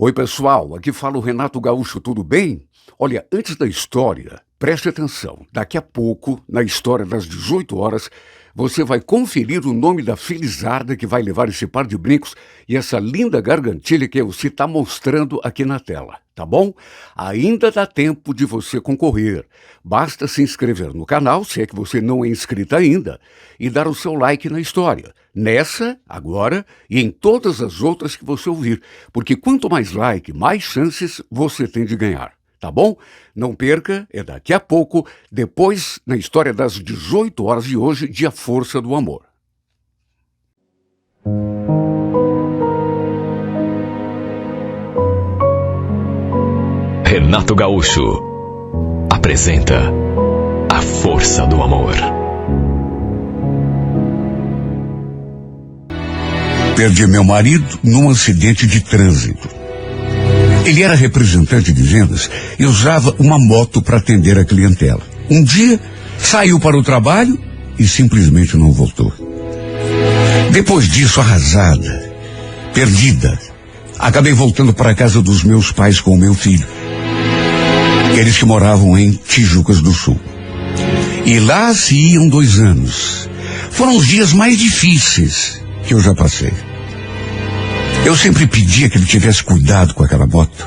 Oi, pessoal, aqui fala o Renato Gaúcho, tudo bem? Olha, antes da história, preste atenção. Daqui a pouco, na história das 18 horas, você vai conferir o nome da felizarda que vai levar esse par de brincos e essa linda gargantilha que você está mostrando aqui na tela, tá bom? Ainda dá tempo de você concorrer. Basta se inscrever no canal, se é que você não é inscrito ainda, e dar o seu like na história. Nessa, agora e em todas as outras que você ouvir, porque quanto mais like, mais chances você tem de ganhar. Tá bom? Não perca, é daqui a pouco, depois na história das 18 horas de hoje, de A Força do Amor. Renato Gaúcho apresenta A Força do Amor. Perdi meu marido num acidente de trânsito. Ele era representante de vendas e usava uma moto para atender a clientela. Um dia, saiu para o trabalho e simplesmente não voltou. Depois disso, arrasada, perdida, acabei voltando para a casa dos meus pais com o meu filho. Eles que moravam em Tijucas do Sul. E lá se iam 2 anos. Foram os dias mais difíceis que eu já passei. Eu sempre pedia que ele tivesse cuidado com aquela moto.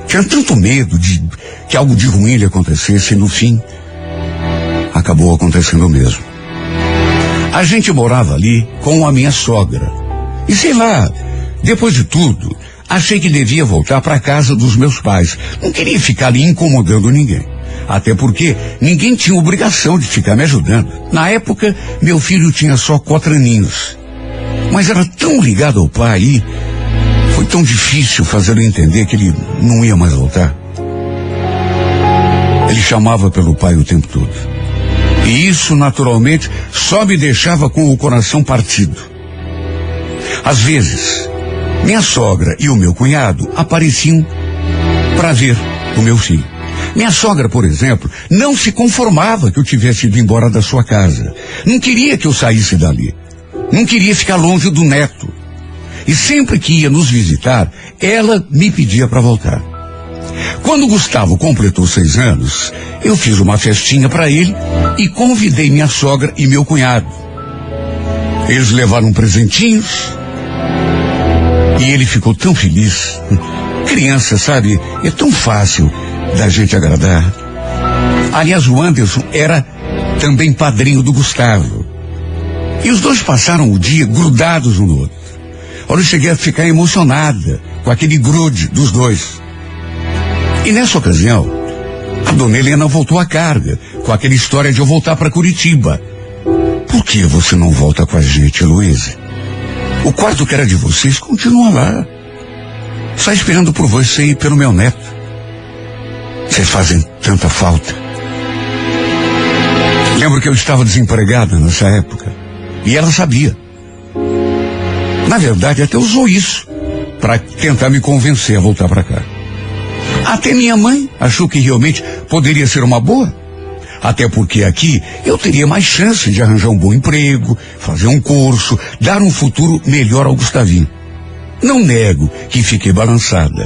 Tinha tanto medo de que algo de ruim lhe acontecesse e no fim, acabou acontecendo mesmo. A gente morava ali com a minha sogra. E sei lá, depois de tudo, achei que devia voltar para a casa dos meus pais. Não queria ficar ali incomodando ninguém. Até porque ninguém tinha obrigação de ficar me ajudando. Na época, meu filho tinha só 4 aninhos. Mas era tão ligado ao pai e foi tão difícil fazê-lo entender que ele não ia mais voltar. Ele chamava pelo pai o tempo todo. E isso, naturalmente, só me deixava com o coração partido. Às vezes, minha sogra e o meu cunhado apareciam para ver o meu filho. Minha sogra, por exemplo, não se conformava que eu tivesse ido embora da sua casa. Não queria que eu saísse dali. Não queria ficar longe do neto. E sempre que ia nos visitar, ela me pedia para voltar. Quando Gustavo completou 6 anos, eu fiz uma festinha para ele e convidei minha sogra e meu cunhado. Eles levaram presentinhos e ele ficou tão feliz. Criança, sabe, é tão fácil da gente agradar. Aliás, o Anderson era também padrinho do Gustavo. E os dois passaram o dia grudados um no outro. Olha, eu cheguei a ficar emocionada com aquele grude dos dois. E nessa ocasião, a dona Helena voltou à carga com aquela história de eu voltar para Curitiba. Por que você não volta com a gente, Luísa? O quarto que era de vocês continua lá. Só esperando por você e pelo meu neto. Vocês fazem tanta falta. Lembro que eu estava desempregada nessa época. E ela sabia. Na verdade, até usou isso para tentar me convencer a voltar para cá. Até minha mãe achou que realmente poderia ser uma boa. Até porque aqui eu teria mais chance de arranjar um bom emprego, fazer um curso, dar um futuro melhor ao Gustavinho. Não nego que fiquei balançada,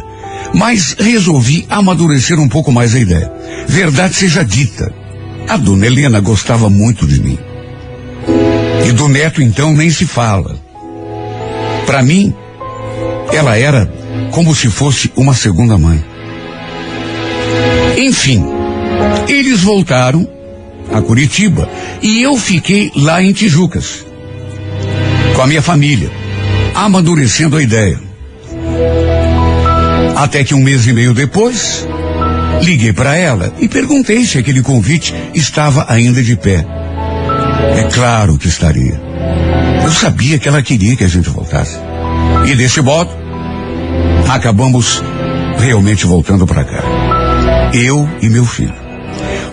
mas resolvi amadurecer um pouco mais a ideia. Verdade seja dita, a dona Helena gostava muito de mim. E do neto, então, nem se fala. Para mim, ela era como se fosse uma segunda mãe. Enfim, eles voltaram a Curitiba e eu fiquei lá em Tijucas, com a minha família, amadurecendo a ideia. Até que 1 mês e meio depois, liguei para ela e perguntei se aquele convite estava ainda de pé. É claro que estaria. Eu sabia que ela queria que a gente voltasse. E desse modo, acabamos realmente voltando para cá. Eu e meu filho.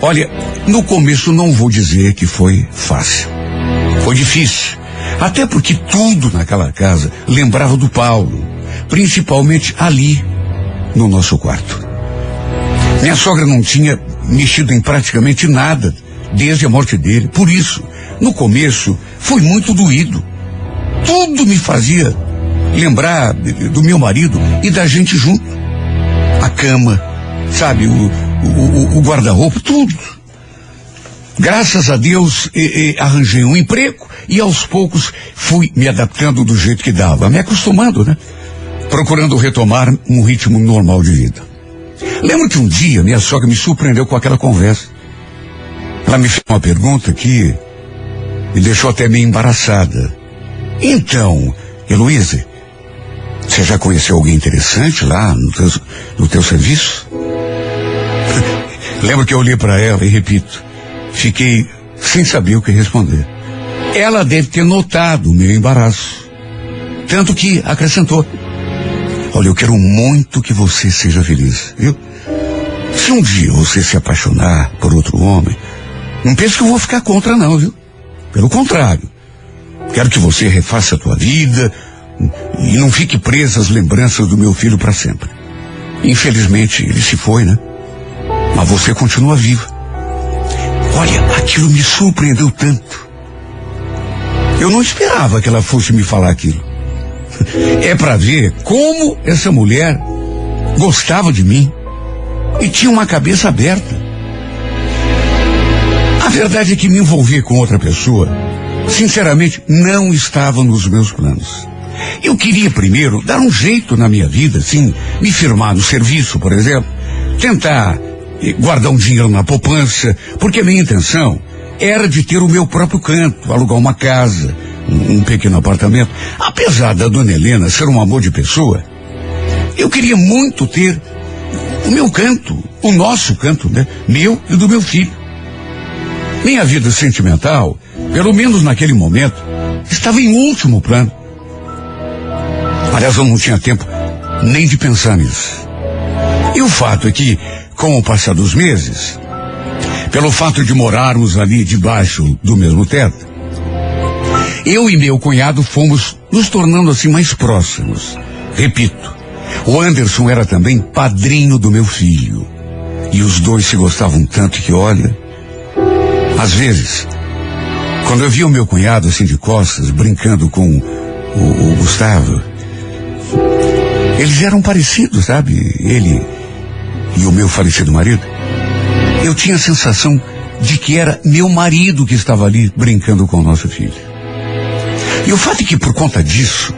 Olha, no começo não vou dizer que foi fácil. Foi difícil. Até porque tudo naquela casa lembrava do Paulo. Principalmente ali, no nosso quarto. Minha sogra não tinha mexido em praticamente nada desde a morte dele. Por isso, no começo, foi muito doído. Tudo me fazia lembrar do meu marido e da gente junto. A cama, sabe, o guarda-roupa, tudo. Graças a Deus, arranjei um emprego e aos poucos fui me adaptando do jeito que dava, me acostumando, né? Procurando retomar um ritmo normal de vida. Lembro que um dia minha sogra me surpreendeu com aquela conversa. Ela me fez uma pergunta que me deixou até meio embaraçada. Então, Heloísa, você já conheceu alguém interessante lá no teu serviço? Lembro que eu olhei para ela e repito, fiquei sem saber o que responder. Ela deve ter notado o meu embaraço. Tanto que acrescentou, olha, eu quero muito que você seja feliz, viu? Se um dia você se apaixonar por outro homem, não pense que eu vou ficar contra não, viu? Pelo contrário, quero que você refaça a tua vida e não fique presa às lembranças do meu filho para sempre. Infelizmente, ele se foi, né? Mas você continua viva. Olha, aquilo me surpreendeu tanto. Eu não esperava que ela fosse me falar aquilo. É para ver como essa mulher gostava de mim e tinha uma cabeça aberta. A verdade é que me envolver com outra pessoa, sinceramente, não estava nos meus planos. Eu queria primeiro dar um jeito na minha vida, assim, me firmar no serviço, por exemplo, tentar guardar um dinheiro na poupança, porque a minha intenção era de ter o meu próprio canto, alugar uma casa, um pequeno apartamento. Apesar da dona Helena ser um amor de pessoa, eu queria muito ter o meu canto, o nosso canto, né? Meu e do meu filho. Minha vida sentimental, pelo menos naquele momento, estava em último plano. Aliás, eu não tinha tempo nem de pensar nisso. E o fato é que, com o passar dos meses, pelo fato de morarmos ali debaixo do mesmo teto, eu e meu cunhado fomos nos tornando assim mais próximos. Repito, o Anderson era também padrinho do meu filho. E os dois se gostavam tanto que, olha, às vezes, quando eu via o meu cunhado assim de costas, brincando com o Gustavo, eles eram parecidos, sabe? Ele e o meu falecido marido. Eu tinha a sensação de que era meu marido que estava ali brincando com o nosso filho. E o fato é que, por conta disso,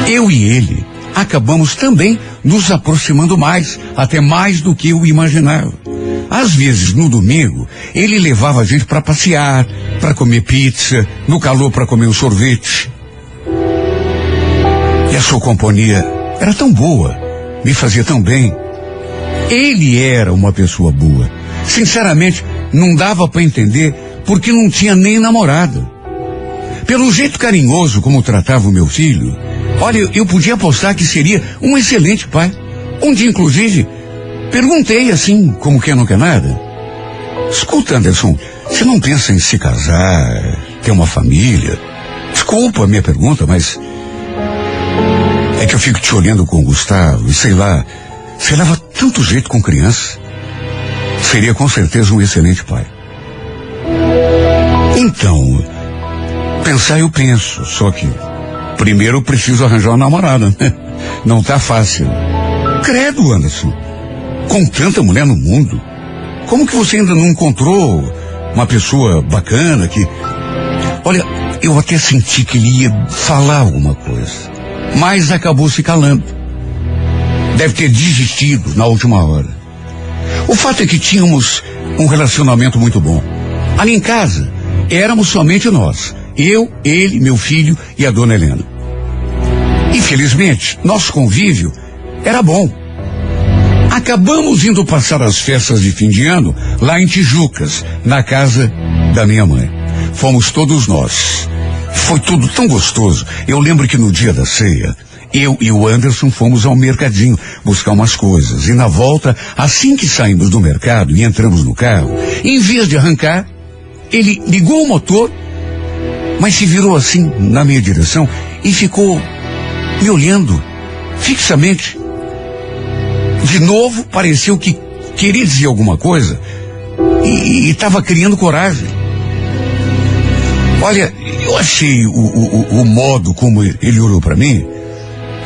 eu e ele acabamos também nos aproximando mais, até mais do que eu imaginava. Às vezes, no domingo, ele levava a gente para passear, para comer pizza, no calor para comer um sorvete. E a sua companhia era tão boa, me fazia tão bem. Ele era uma pessoa boa. Sinceramente, não dava para entender porque não tinha nem namorada. Pelo jeito carinhoso como tratava o meu filho, olha, eu podia apostar que seria um excelente pai. Um dia, inclusive, perguntei assim, como quem não quer nada. Escuta, Anderson, você não pensa em se casar, ter uma família? Desculpa a minha pergunta, mas é que eu fico te olhando com o Gustavo e sei lá, você leva tanto jeito com criança. Seria com certeza um excelente pai. Então, pensar eu penso, só que primeiro eu preciso arranjar uma namorada. Não tá fácil. Credo, Anderson, com tanta mulher no mundo, como que você ainda não encontrou uma pessoa bacana que... Olha, eu até senti que ele ia falar alguma coisa, mas acabou se calando. Deve ter desistido na última hora. O fato é que tínhamos um relacionamento muito bom. Ali em casa, éramos somente nós. Eu, ele, meu filho e a dona Helena. Infelizmente, nosso convívio era bom. Acabamos indo passar as festas de fim de ano lá em Tijucas, na casa da minha mãe. Fomos todos nós. Foi tudo tão gostoso. Eu lembro que no dia da ceia, eu e o Anderson fomos ao mercadinho buscar umas coisas. E na volta, assim que saímos do mercado e entramos no carro, em vez de arrancar, ele ligou o motor, mas se virou assim na minha direção e ficou me olhando fixamente. De novo, pareceu que queria dizer alguma coisa e estava criando coragem. Olha, eu achei o modo como ele olhou para mim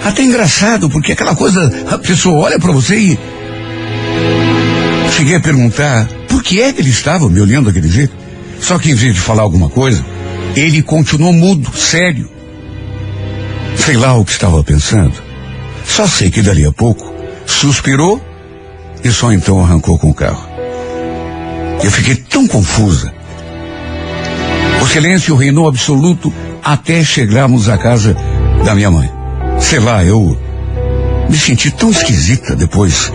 até engraçado, porque aquela coisa, a pessoa olha para você e... Cheguei a perguntar por que é que ele estava me olhando daquele jeito. Só que em vez de falar alguma coisa, ele continuou mudo, sério. Sei lá o que estava pensando. Só sei que dali a pouco suspirou e só então arrancou com o carro. Eu fiquei tão confusa. O silêncio reinou absoluto até chegarmos à casa da minha mãe. Sei lá, eu me senti tão esquisita depois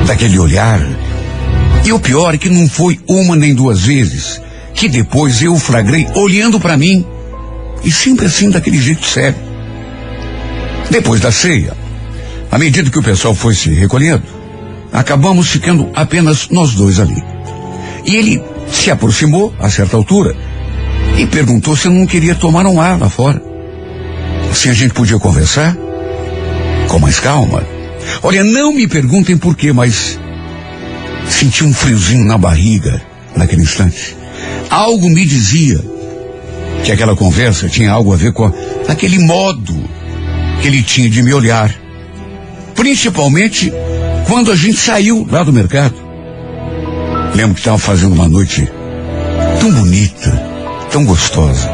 daquele olhar. E o pior é que não foi uma nem duas vezes que depois eu o flagrei olhando para mim e sempre assim daquele jeito sério. Depois da ceia, à medida que o pessoal foi se recolhendo, acabamos ficando apenas nós dois ali. E ele se aproximou a certa altura e perguntou se eu não queria tomar um ar lá fora. Assim a gente podia conversar com mais calma. Olha, não me perguntem por quê, mas senti um friozinho na barriga naquele instante. Algo me dizia que aquela conversa tinha algo a ver com aquele modo que ele tinha de me olhar. Principalmente quando a gente saiu lá do mercado. Lembro que estava fazendo uma noite tão bonita, tão gostosa.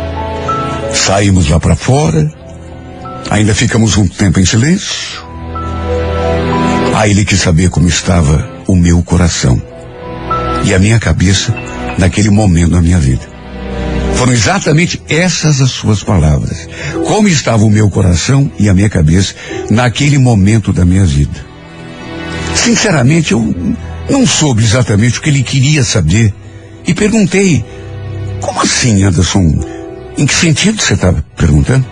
Saímos lá para fora, ainda ficamos um tempo em silêncio. Aí ele quis saber como estava o meu coração e a minha cabeça naquele momento da minha vida. Foram exatamente essas as suas palavras. Como estava o meu coração e a minha cabeça naquele momento da minha vida. Sinceramente, eu não soube exatamente o que ele queria saber e perguntei: como assim, Anderson? Em que sentido você está perguntando?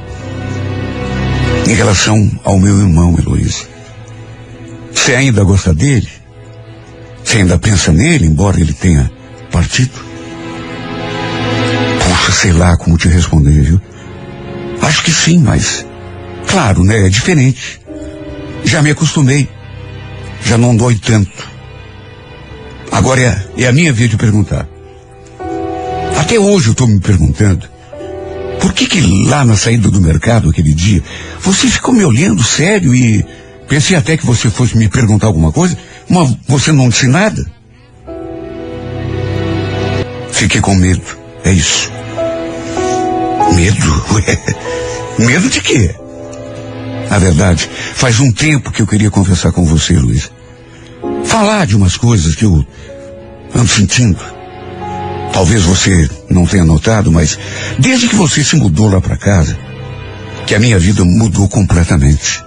Em relação ao meu irmão, Heloísa. Você ainda gosta dele? Você ainda pensa nele, embora ele tenha partido? Poxa, sei lá como te responder, viu? Acho que sim, mas... Claro, né? É diferente. Já me acostumei. Já não dói tanto. Agora é a minha vez de perguntar. Até hoje eu estou me perguntando por que lá na saída do mercado aquele dia você ficou me olhando sério e pensei até que você fosse me perguntar alguma coisa, mas você não disse nada. Fiquei com medo, é isso. Medo? Ué, medo de quê? Na verdade, faz um tempo que eu queria conversar com você, Luiz. Falar de umas coisas que eu ando sentindo. Talvez você não tenha notado, mas desde que você se mudou lá para casa, que a minha vida mudou completamente.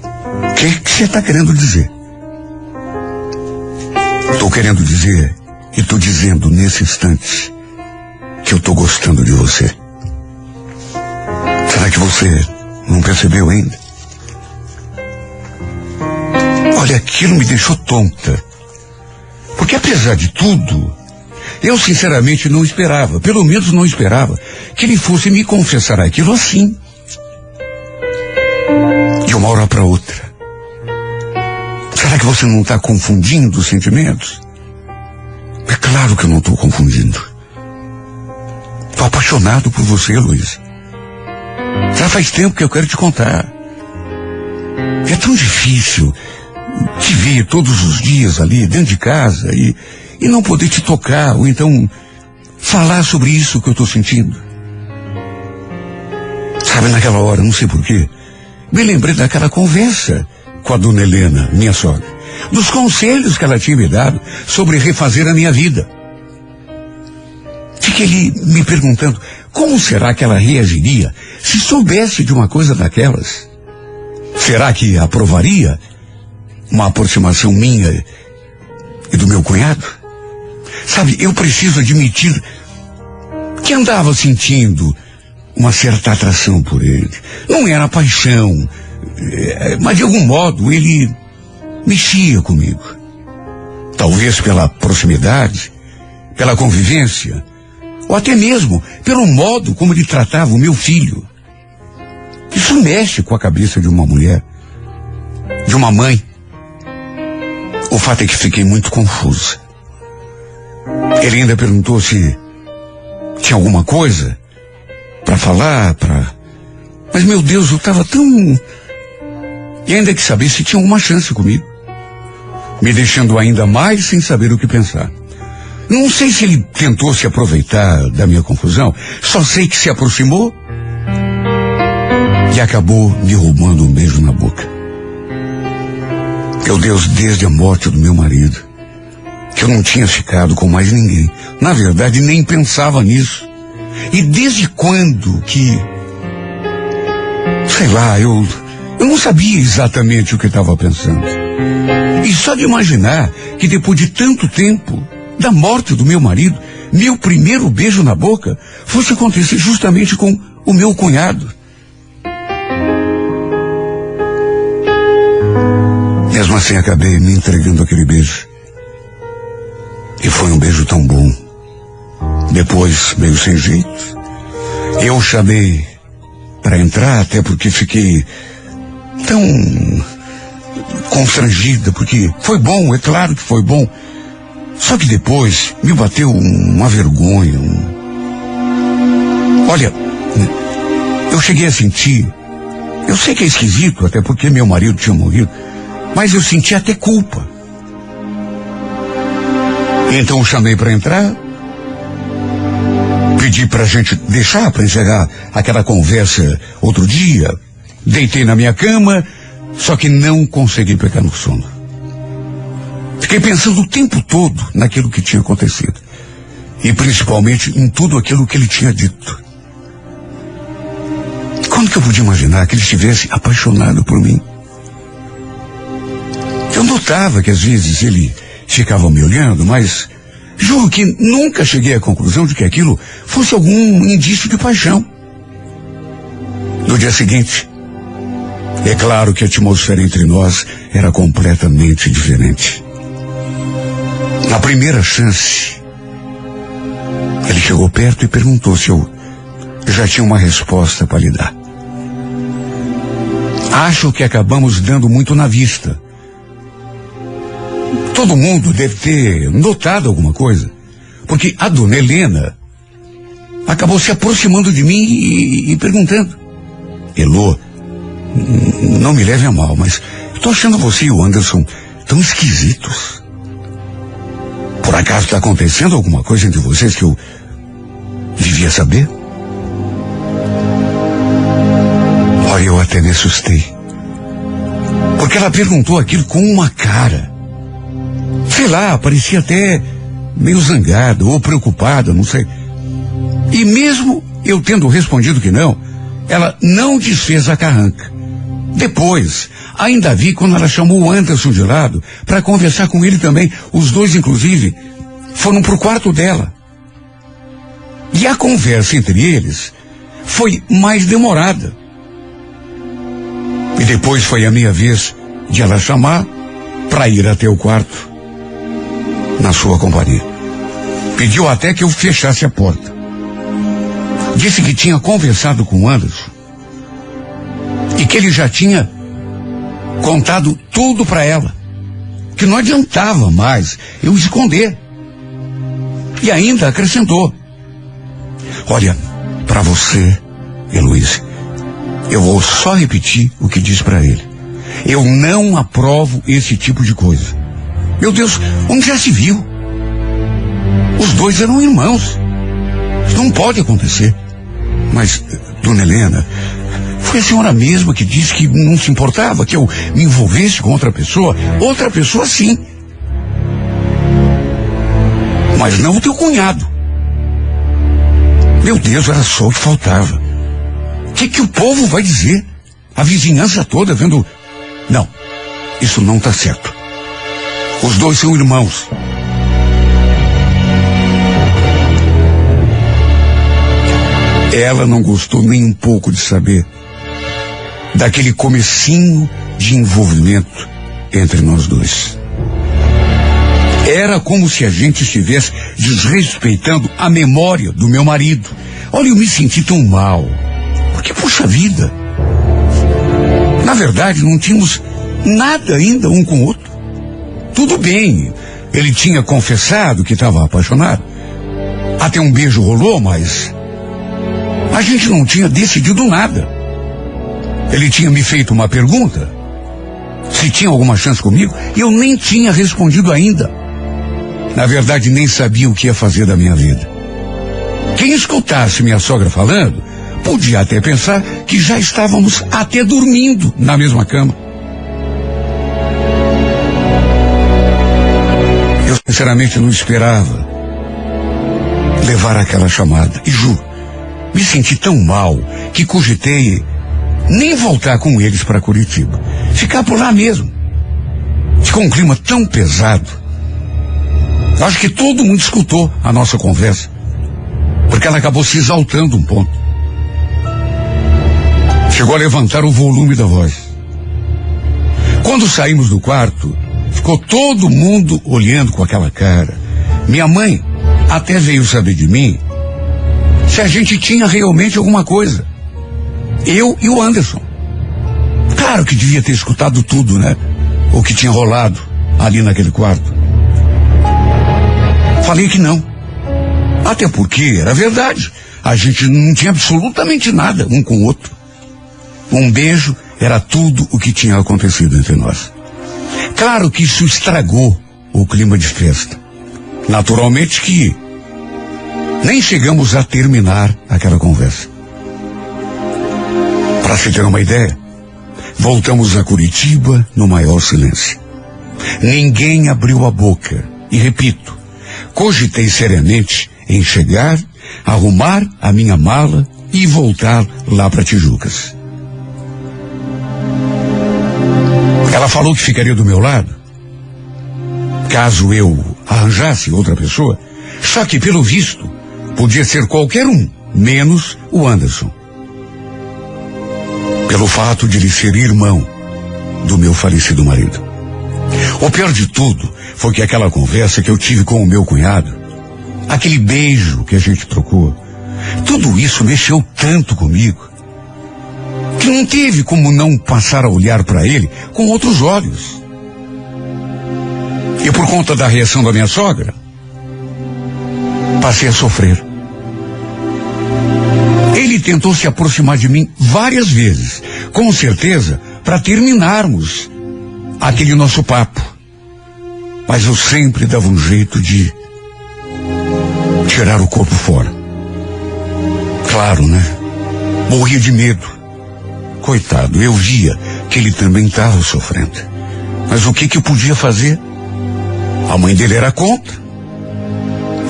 O que você está querendo dizer? Estou querendo dizer, e estou dizendo nesse instante, que eu estou gostando de você. Será que você não percebeu ainda? Olha, aquilo me deixou tonta. Porque apesar de tudo, eu sinceramente não esperava, pelo menos não esperava, que ele fosse me confessar aquilo assim. De uma hora para outra. Será que você não está confundindo os sentimentos? É claro que eu não estou confundindo. Estou apaixonado por você, Luiz. Já faz tempo que eu quero te contar. É tão difícil te ver todos os dias ali dentro de casa e não poder te tocar ou então falar sobre isso que eu estou sentindo. Sabe, naquela hora, não sei porquê, me lembrei daquela conversa com a dona Helena, minha sogra, dos conselhos que ela tinha me dado sobre refazer a minha vida. Fiquei ali me perguntando como será que ela reagiria se soubesse de uma coisa daquelas. Será que aprovaria uma aproximação minha e do meu cunhado? Sabe, eu preciso admitir que andava sentindo uma certa atração por ele. Não era paixão, mas de algum modo ele mexia comigo. Talvez pela proximidade, pela convivência, ou até mesmo pelo modo como ele tratava o meu filho. Isso mexe com a cabeça de uma mulher, de uma mãe. O fato é que fiquei muito confusa. Ele ainda perguntou se tinha alguma coisa para falar, para Mas, meu Deus, eu estava tão... E ainda que saber se tinha alguma chance comigo. Me deixando ainda mais sem saber o que pensar. Não sei se ele tentou se aproveitar da minha confusão. Só sei que se aproximou e acabou me roubando um beijo na boca. Meu Deus, desde a morte do meu marido, que eu não tinha ficado com mais ninguém. Na verdade, nem pensava nisso. E desde quando que... Sei lá, eu não sabia exatamente o que estava pensando. E só de imaginar que depois de tanto tempo da morte do meu marido, meu primeiro beijo na boca fosse acontecer justamente com o meu cunhado. Mesmo assim, acabei me entregando aquele beijo. E foi um beijo tão bom. Depois, meio sem jeito, eu chamei para entrar, até porque fiquei tão constrangida, porque foi bom, é claro que foi bom. Só que depois me bateu uma vergonha. Olha, eu cheguei a sentir, eu sei que é esquisito, até porque meu marido tinha morrido, mas eu senti até culpa. Então eu chamei para entrar, pedi pra gente deixar para encerrar aquela conversa outro dia, deitei na minha cama, só que não consegui pegar no sono. Fiquei pensando o tempo todo naquilo que tinha acontecido. E principalmente em tudo aquilo que ele tinha dito. Quando que eu podia imaginar que ele estivesse apaixonado por mim? Eu notava que às vezes ele ficava me olhando, mas juro que nunca cheguei à conclusão de que aquilo fosse algum indício de paixão. No dia seguinte, é claro que a atmosfera entre nós era completamente diferente. Na primeira chance, ele chegou perto e perguntou se eu já tinha uma resposta para lhe dar. Acho que acabamos dando muito na vista. Todo mundo deve ter notado alguma coisa, porque a dona Helena acabou se aproximando de mim e perguntando: Elô, não me leve a mal, mas eu tô achando você e o Anderson tão esquisitos. Por acaso está acontecendo alguma coisa entre vocês que eu devia saber? Olha, eu até me assustei, porque ela perguntou aquilo com uma cara. Sei lá, parecia até meio zangada ou preocupada, não sei. E mesmo eu tendo respondido que não, ela não desfez a carranca. Depois, ainda vi quando ela chamou o Anderson de lado para conversar com ele também. Os dois, inclusive, foram pro quarto dela. E a conversa entre eles foi mais demorada. E depois foi a minha vez de ela chamar para ir até o quarto na sua companhia. Pediu até que eu fechasse a porta. Disse que tinha conversado com o Anderson e que ele já tinha contado tudo para ela, que não adiantava mais eu esconder. E ainda acrescentou: olha, para você, Heloísa, eu vou só repetir o que disse para ele. Eu não aprovo esse tipo de coisa. Meu Deus, onde já se viu? Os dois eram irmãos. Isso não pode acontecer. Mas, dona Helena, foi a senhora mesma que disse que não se importava que eu me envolvesse com outra pessoa. Outra pessoa, sim. Mas não o teu cunhado. Meu Deus, era só o que faltava. O que o povo vai dizer? A vizinhança toda vendo... Não, isso não está certo. Os dois são irmãos. Ela não gostou nem um pouco de saber daquele comecinho de envolvimento entre nós dois. Era como se a gente estivesse desrespeitando a memória do meu marido. Olha, eu me senti tão mal. Porque, puxa vida, na verdade não tínhamos nada ainda um com o outro. Tudo bem, ele tinha confessado que estava apaixonado. Até um beijo rolou, mas a gente não tinha decidido nada. Ele tinha me feito uma pergunta, se tinha alguma chance comigo, e eu nem tinha respondido ainda. Na verdade, nem sabia o que ia fazer da minha vida. Quem escutasse minha sogra falando, podia até pensar que já estávamos até dormindo na mesma cama. Eu sinceramente não esperava levar aquela chamada. E juro, me senti tão mal que cogitei nem voltar com eles para Curitiba. Ficar por lá mesmo. Ficou um clima tão pesado. Acho que todo mundo escutou a nossa conversa, porque ela acabou se exaltando um ponto. Chegou a levantar o volume da voz. Quando saímos do quarto, ficou todo mundo olhando com aquela cara. Minha mãe até veio saber de mim se a gente tinha realmente alguma coisa. Eu e o Anderson. Claro que devia ter escutado tudo, né? O que tinha rolado ali naquele quarto. Falei que não. Até porque era verdade. A gente não tinha absolutamente nada um com o outro. Um beijo era tudo o que tinha acontecido entre nós. Claro que isso estragou o clima de festa. Naturalmente que nem chegamos a terminar aquela conversa. Para se ter uma ideia, voltamos a Curitiba no maior silêncio. Ninguém abriu a boca. E repito, cogitei seriamente em chegar, arrumar a minha mala e voltar lá para Tijucas. Ela falou que ficaria do meu lado caso eu arranjasse outra pessoa, só que pelo visto podia ser qualquer um, menos o Anderson. Pelo fato de ele ser irmão do meu falecido marido. O pior de tudo foi que aquela conversa que eu tive com o meu cunhado, aquele beijo que a gente trocou, tudo isso mexeu tanto comigo que não teve como não passar a olhar para ele com outros olhos. E por conta da reação da minha sogra, passei a sofrer. Ele tentou se aproximar de mim várias vezes, com certeza para terminarmos aquele nosso papo. Mas eu sempre dava um jeito de tirar o corpo fora. Claro, né? Morria de medo. Coitado, eu via que ele também estava sofrendo. Mas o que eu podia fazer? A mãe dele era contra.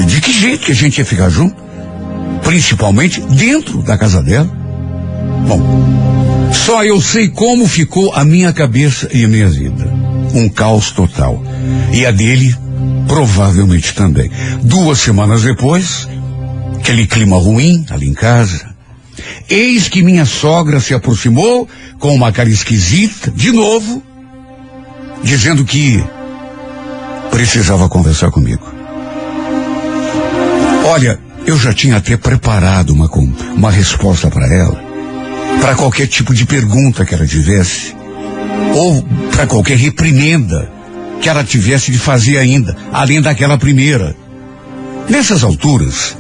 E de que jeito que a gente ia ficar junto? Principalmente dentro da casa dela. Bom, só eu sei como ficou a minha cabeça e a minha vida. Um caos total. E a dele, provavelmente também. 2 semanas depois, aquele clima ruim ali em casa. Eis que minha sogra se aproximou com uma cara esquisita, de novo, dizendo que precisava conversar comigo. Olha, eu já tinha até preparado uma resposta para ela, para qualquer tipo de pergunta que ela tivesse, ou para qualquer reprimenda que ela tivesse de fazer ainda, além daquela primeira. Nessas alturas,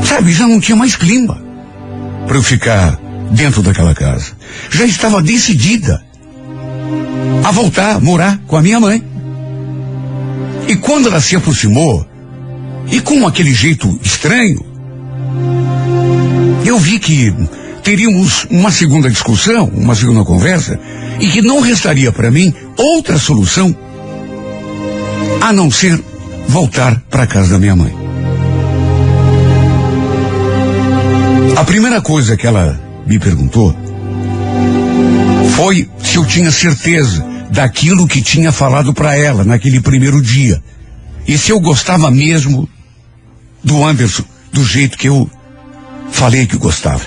sabe, já não tinha mais clima para eu ficar dentro daquela casa. Já estava decidida a voltar a morar com a minha mãe. E quando ela se aproximou, e com aquele jeito estranho, eu vi que teríamos uma segunda discussão, uma segunda conversa, e que não restaria para mim outra solução a não ser voltar para a casa da minha mãe. A primeira coisa que ela me perguntou foi se eu tinha certeza daquilo que tinha falado para ela naquele primeiro dia. E se eu gostava mesmo do Anderson, do jeito que eu falei que gostava.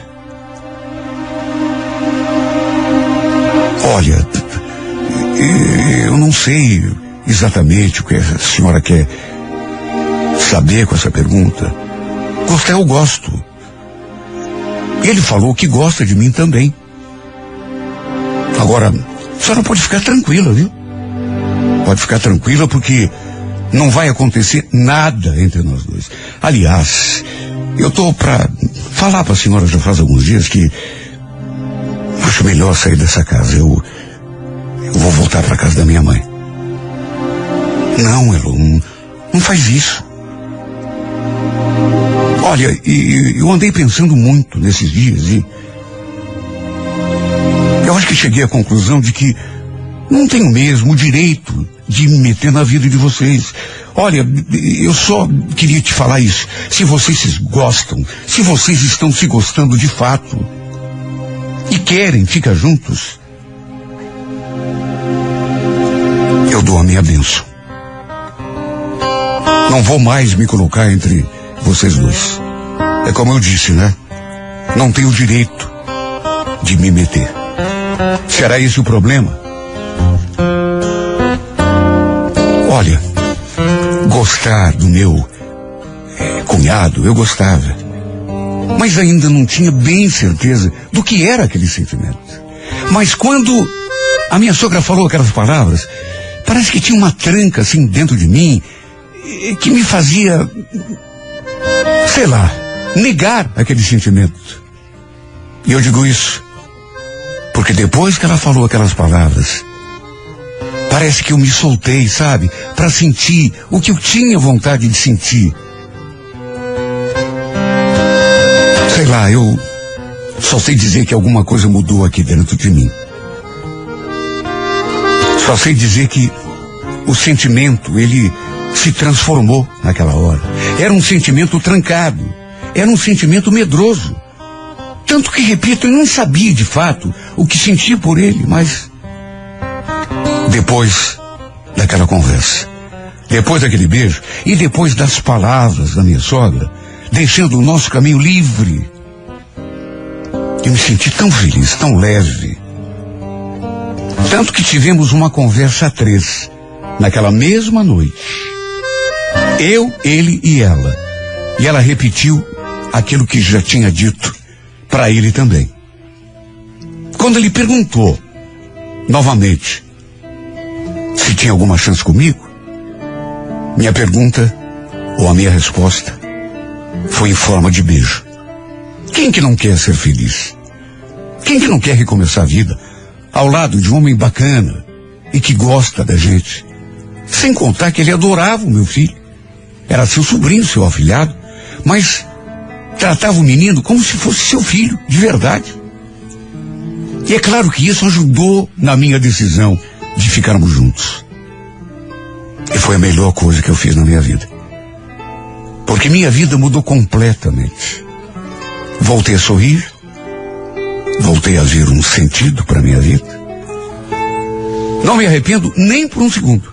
Olha, eu não sei exatamente o que a senhora quer saber com essa pergunta. Gostar eu gosto. Ele falou que gosta de mim também. Agora, a senhora pode ficar tranquila, viu? Pode ficar tranquila porque não vai acontecer nada entre nós dois. Aliás, eu tô pra falar pra senhora já faz alguns dias que acho acho melhor sair dessa casa. Eu vou voltar para casa da minha mãe. Não, Elo, não faz isso. Olha, eu andei pensando muito nesses dias e eu acho que cheguei à conclusão de que não tenho mesmo o direito de me meter na vida de vocês. Olha, eu só queria te falar isso. Se vocês se gostam, se vocês estão se gostando de fato e querem ficar juntos, eu dou a minha bênção. Não vou mais me colocar entre vocês dois. É como eu disse, né? Não tenho o direito de me meter. Será esse o problema? Olha, gostar do meu cunhado, eu gostava. Mas ainda não tinha bem certeza do que era aquele sentimento. Mas quando a minha sogra falou aquelas palavras, parece que tinha uma tranca assim dentro de mim que me fazia, sei lá, negar aquele sentimento. E eu digo isso porque depois que ela falou aquelas palavras, parece que eu me soltei, sabe? Para sentir o que eu tinha vontade de sentir. Sei lá, eu só sei dizer que alguma coisa mudou aqui dentro de mim. Só sei dizer que o sentimento, ele se transformou naquela hora. Era um sentimento trancado. Era um sentimento medroso. Tanto que, repito, eu não sabia de fato o que sentia por ele, mas depois daquela conversa, depois daquele beijo e depois das palavras da minha sogra, deixando o nosso caminho livre, eu me senti tão feliz, tão leve. Tanto que tivemos uma conversa a três, naquela mesma noite. Eu, ele e ela. E ela repetiu aquilo que já tinha dito para ele também. Quando ele perguntou novamente se tinha alguma chance comigo, minha pergunta, ou a minha resposta, foi em forma de beijo. Quem que não quer ser feliz? Quem que não quer recomeçar a vida ao lado de um homem bacana e que gosta da gente? Sem contar que ele adorava o meu filho. Era seu sobrinho, seu afilhado, mas tratava o menino como se fosse seu filho, de verdade. E é claro que isso ajudou na minha decisão de ficarmos juntos. E foi a melhor coisa que eu fiz na minha vida. Porque minha vida mudou completamente. Voltei a sorrir, voltei a ver um sentido para minha vida. Não me arrependo nem por um segundo.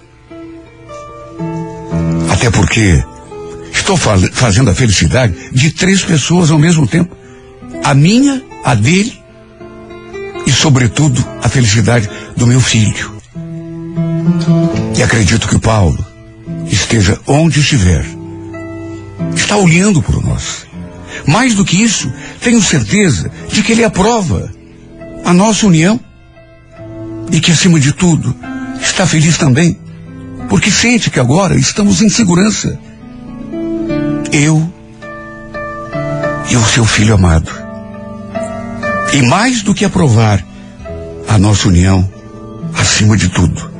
Até porque estou fazendo a felicidade de 3 pessoas ao mesmo tempo. A minha, a dele e, sobretudo, a felicidade do meu filho. E acredito que o Paulo esteja onde estiver. Está olhando por nós. Mais do que isso, tenho certeza de que ele aprova a nossa união. E que, acima de tudo, está feliz também. Porque sente que agora estamos em segurança. Eu e o seu filho amado. E mais do que aprovar a nossa união, acima de tudo,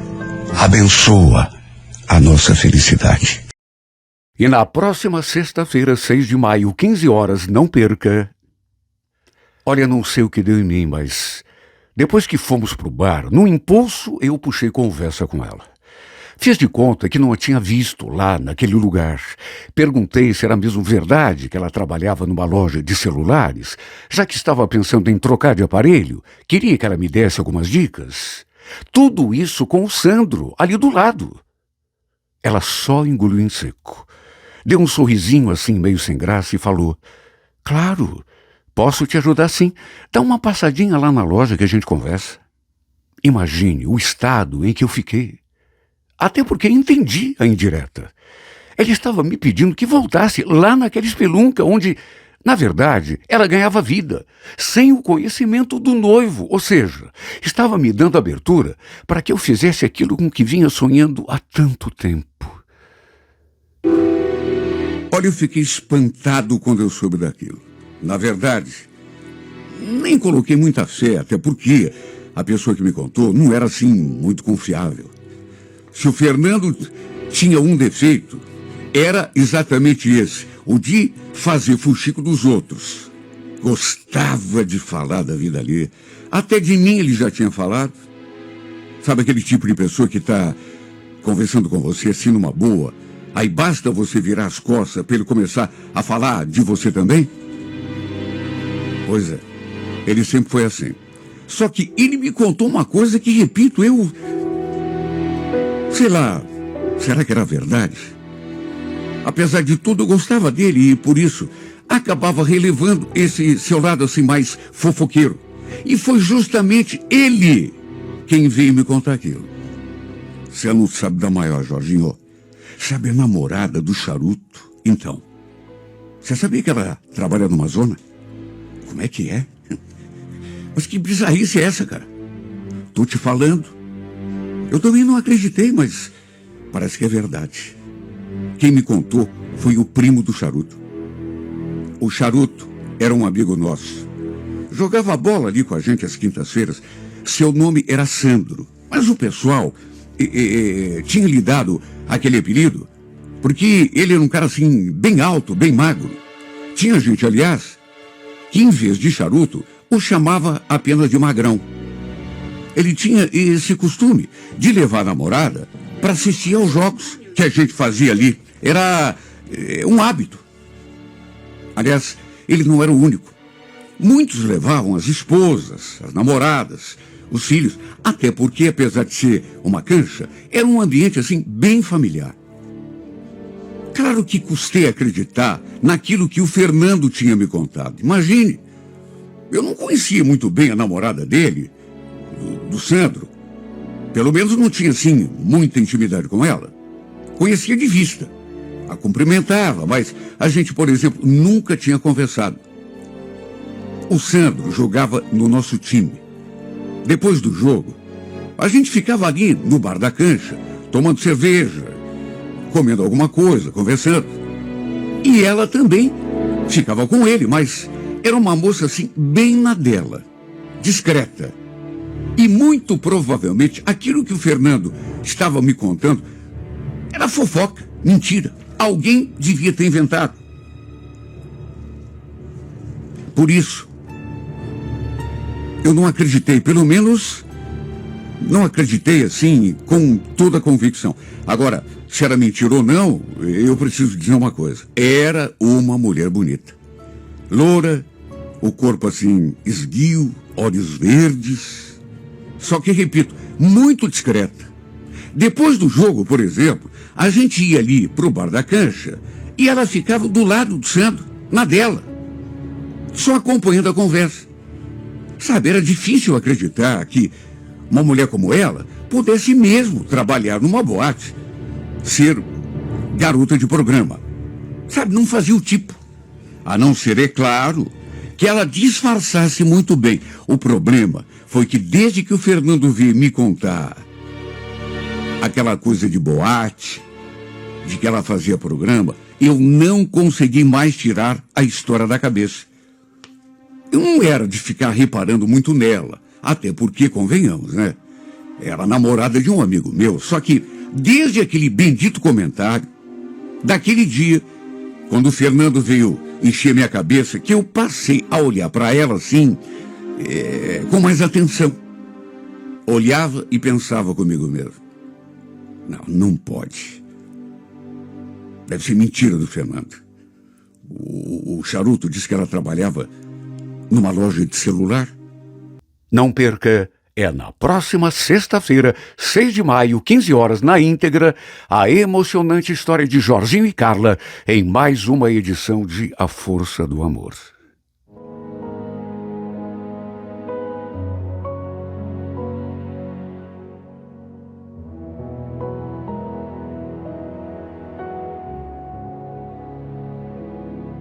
abençoa a nossa felicidade. E na próxima sexta-feira, 6 de maio, 15 horas, não perca. Olha, não sei o que deu em mim, mas depois que fomos pro bar, no impulso eu puxei conversa com ela. Fiz de conta que não a tinha visto lá naquele lugar. Perguntei se era mesmo verdade que ela trabalhava numa loja de celulares, já que estava pensando em trocar de aparelho, queria que ela me desse algumas dicas. Tudo isso com o Sandro, ali do lado. Ela só engoliu em seco. Deu um sorrisinho assim, meio sem graça, e falou: "Claro, posso te ajudar sim. Dá uma passadinha lá na loja que a gente conversa." Imagine o estado em que eu fiquei. Até porque entendi a indireta. Ela estava me pedindo que voltasse lá naquela espelunca onde, na verdade, ela ganhava vida, sem o conhecimento do noivo. Ou seja, estava me dando abertura para que eu fizesse aquilo com que vinha sonhando há tanto tempo. Olha, eu fiquei espantado quando eu soube daquilo. Na verdade, nem coloquei muita fé, até porque a pessoa que me contou não era assim muito confiável. Se o Fernando tinha um defeito, era exatamente esse, o de fazer fuxico dos outros. Gostava de falar da vida alheia. Até de mim ele já tinha falado. Sabe aquele tipo de pessoa que está conversando com você assim numa boa, aí basta você virar as costas para ele começar a falar de você também? Pois é, ele sempre foi assim. Só que ele me contou uma coisa que, repito, sei lá, será que era verdade? Apesar de tudo, eu gostava dele e, por isso, acabava relevando esse seu lado assim mais fofoqueiro. E foi justamente ele quem veio me contar aquilo. Você não sabe da maior, Jorginho. Sabe a namorada do Charuto? Então, você sabia que ela trabalha numa zona? Como é que é? Mas que bizarrice é essa, cara? Tô te falando. Eu também não acreditei, mas parece que é verdade. Quem me contou foi o primo do Charuto. O Charuto era um amigo nosso. Jogava bola ali com a gente às quintas-feiras. Seu nome era Sandro. Mas o pessoal tinha lhe dado aquele apelido porque ele era um cara assim, bem alto, bem magro. Tinha gente, aliás, que em vez de Charuto, o chamava apenas de Magrão. Ele tinha esse costume de levar a namorada para assistir aos jogos que a gente fazia ali. Era um hábito. Aliás, ele não era o único. Muitos levavam as esposas, as namoradas, os filhos, até porque, apesar de ser uma cancha, era um ambiente assim bem familiar. Claro que custei acreditar naquilo que o Fernando tinha me contado. Imagine, eu não conhecia muito bem a namorada dele, do Sandro. Pelo menos não tinha, assim, muita intimidade com ela. Conhecia de vista. A cumprimentava, mas a gente, por exemplo, nunca tinha conversado. O Sandro jogava no nosso time. Depois do jogo, a gente ficava ali no bar da cancha, tomando cerveja, comendo alguma coisa, conversando. E ela também ficava com ele, mas era uma moça assim, bem na dela, discreta. E muito provavelmente aquilo que o Fernando estava me contando era fofoca, mentira. Alguém devia ter inventado. Por isso, eu não acreditei, pelo menos não acreditei assim com toda a convicção. Agora, se era mentira ou não, eu preciso dizer uma coisa. Era uma mulher bonita. Loura, o corpo assim esguio, olhos verdes. Só que, repito, muito discreta. Depois do jogo, por exemplo, a gente ia ali pro bar da cancha e ela ficava do lado do Sandro, na dela, só acompanhando a conversa. Sabe, era difícil acreditar que uma mulher como ela pudesse mesmo trabalhar numa boate, ser garota de programa. Sabe, não fazia o tipo. A não ser, é claro, que ela disfarçasse muito bem. O problema foi que desde que o Fernando veio me contar aquela coisa de boate, de que ela fazia programa, eu não consegui mais tirar a história da cabeça. Eu não era de ficar reparando muito nela, até porque, convenhamos, né? Era namorada de um amigo meu, só que desde aquele bendito comentário, daquele dia, quando o Fernando veio encher minha cabeça, que eu passei a olhar para ela assim, com mais atenção. Olhava e pensava comigo mesmo. Não pode. Deve ser mentira do Fernando. O Charuto disse que ela trabalhava numa loja de celular. Não perca, é na próxima sexta-feira, 6 de maio, 15 horas, na íntegra, a emocionante história de Jorginho e Carla em mais uma edição de A Força do Amor.